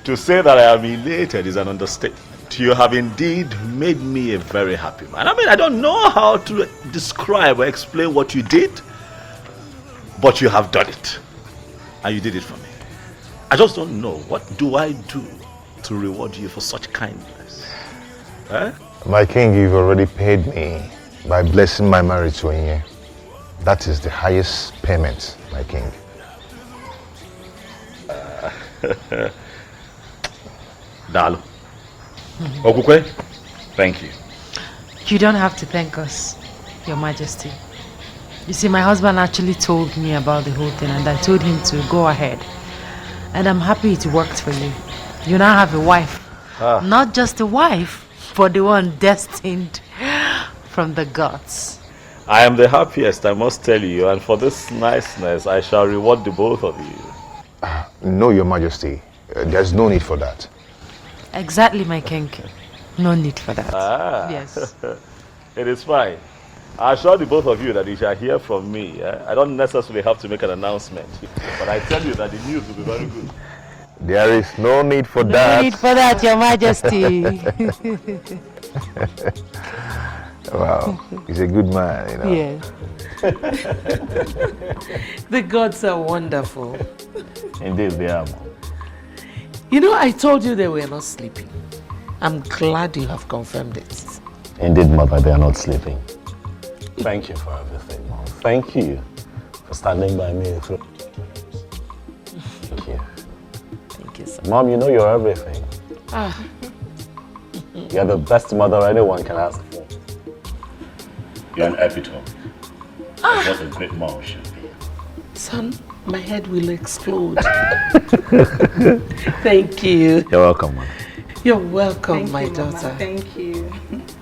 to say that I am elated is an understatement. You have indeed made me a very happy man. I mean, I don't know how to describe or explain what you did, but you have done it. And you did it for me. I just don't know, what do I do to reward you for such kindness? My king, you've already paid me by blessing my marriage to Onye. That is the highest payment, my king. Dalo. Okukwe, thank you. You don't have to thank us, Your Majesty. You see, my husband actually told me about the whole thing and I told him to go ahead. And I'm happy it worked for you. You now have a wife. Not just a wife, but the one destined from the gods. I am the happiest, I must tell you, and for this niceness, I shall reward the both of you. No, Your Majesty. There's no need for that. Exactly, my king. No need for that. Yes. It is fine. I assure the both of you that you shall hear from me. I don't necessarily have to make an announcement, but I tell you that the news will be very good. There is no need for that. No need for that, Your Majesty. Wow, he's a good man, you know. Yes. The gods are wonderful. Indeed, they are. You know, I told you they were not sleeping. I'm glad you have confirmed it. Indeed, Mother, they are not sleeping. Thank you for everything, Mom. Thank you for standing by me through. Thank you. Thank you, sir. Mom, you know you're everything. You're the best mother anyone can ask for. You're an epitome. What a great mom should be. Son, my head will explode. Thank you. You're welcome, Mom. You're welcome, Thank my you, daughter. Mama. Thank you.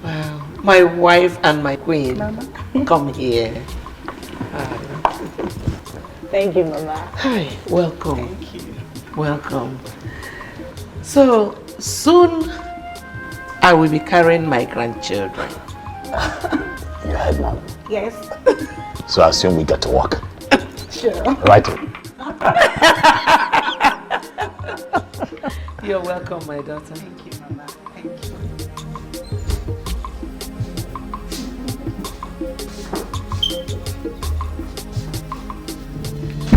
Wow. My wife and my queen. Mama. Come here. Thank you, Mama. Hi, welcome. Thank you. Welcome. So, soon I will be carrying my grandchildren. You heard, Mom? Yes. So I assume we get to work. Sure. Right. You're welcome, my daughter. Thank you, Mama. Thank you.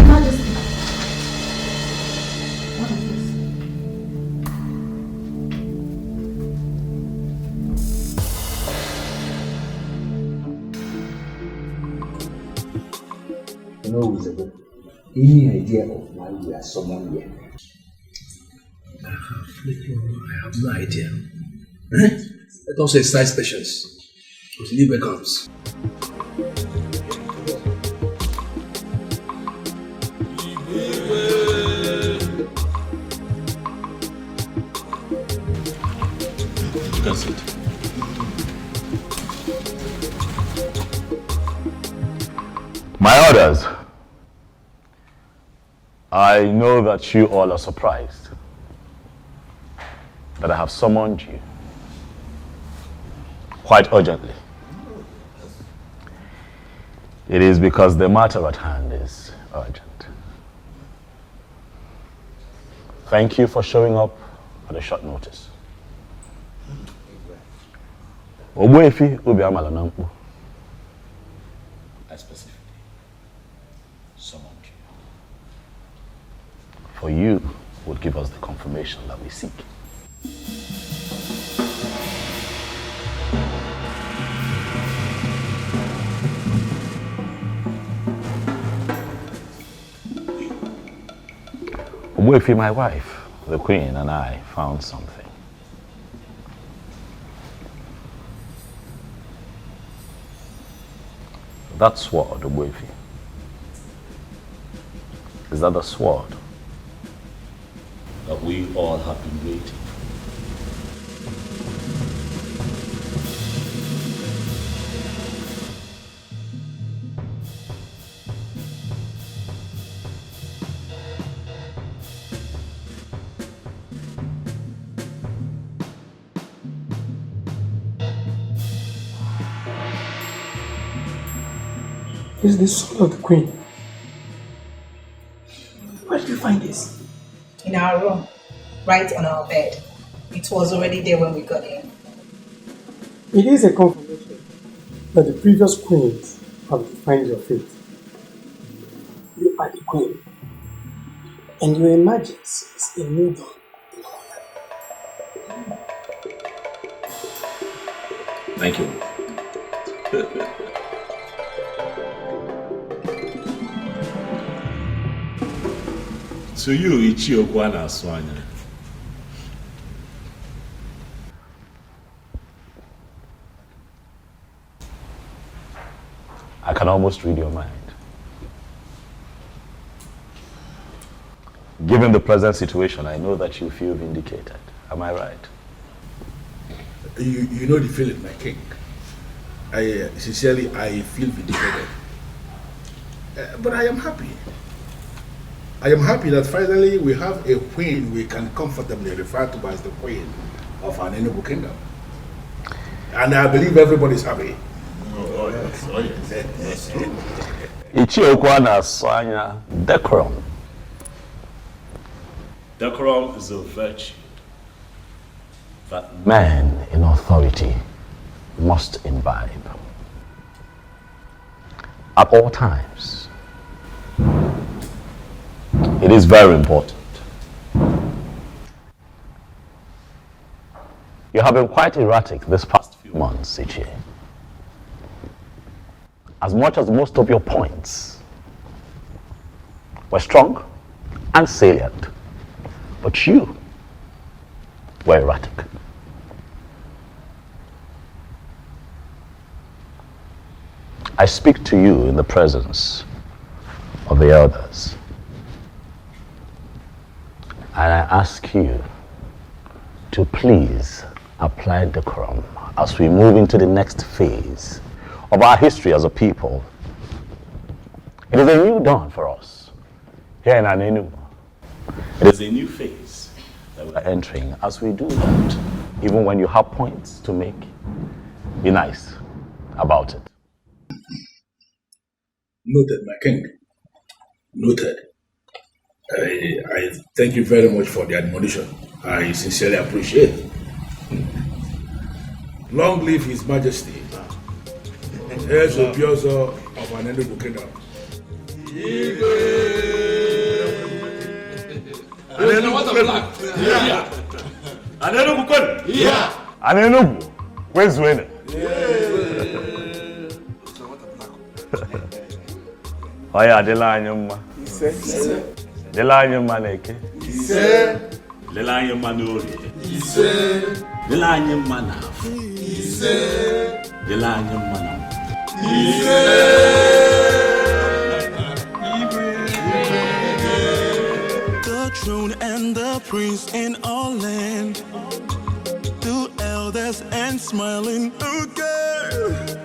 Majesty. What is this? No, Isabel. Any idea of why we are summoned here? I have no idea. Let us exercise patience until Ibe comes. You can sit. My orders. I know that you all are surprised that I have summoned you quite urgently. It is because the matter at hand is urgent. Thank you for showing up at a short notice. Ogbuefi Obi Amala Nampo. I specifically summoned you. For you would give us the confirmation that we seek. Ogbuefi, my wife, the Queen, and I found something. That sword, Ogbuefi, is that the sword that we all have been waiting. This is the sword of the Queen. Where did you find this? In our room, right on our bed. It was already there when we got in. It is a confirmation that the previous queens have defined your fate. You are the queen, and your emergence is a new dawn in our life. Thank you. To you, Ichiokwa na Aswanya. I can almost read your mind. Given the present situation, I know that you feel vindicated. Am I right? You know the feeling, my king. Sincerely, I feel vindicated. But I am happy. I am happy that finally we have a queen we can comfortably refer to as the queen of an NWEKE kingdom. And I believe everybody's happy. Oh yes, oh yes. Ichiokwa na Aswanya, decorum. Decorum is a virtue that Man in authority must imbibe. At all times. It is very important. You have been quite erratic this past few months, Ichie. As much as most of your points were strong and salient, but you were erratic. I speak to you in the presence of the elders. And I ask you to please apply decorum as we move into the next phase of our history as a people. It is a new dawn for us. here in Anenu. It is a new phase that we are entering. As we do that, even when you have points to make, be nice about it. Noted, my king. Noted. I thank you very much for the admonition. I sincerely appreciate it. Long live His Majesty. Here's the Biozo of an NWEKE kingdom. Anenu, where's winner? Oh yeah, the line, the line, man, Ekeh. The line, man, the line, man, the line, man. The throne and the prince in all land, the elders and smiling again.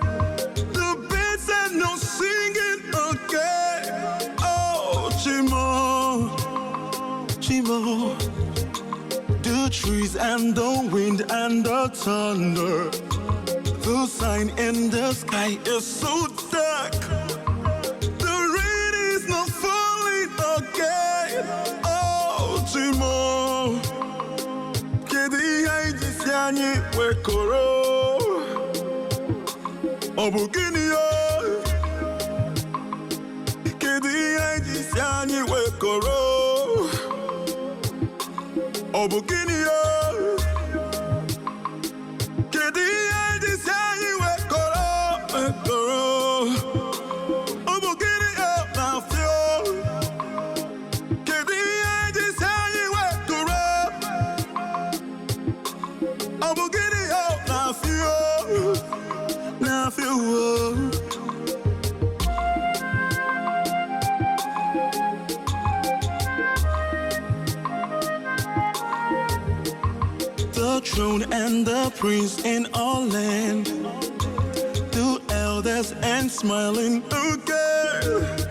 The birds and no singing again. Oh, Chimo, Chimo. The trees and the wind and the thunder. The sign in the sky is so dark. The rain is not falling again. Oh, Chimo. Kedi haiji siani wekoro. Obukini yo. Kedi haiji siani wekoro. Obukini yo. The throne and the prince in all land, the elders and smiling again.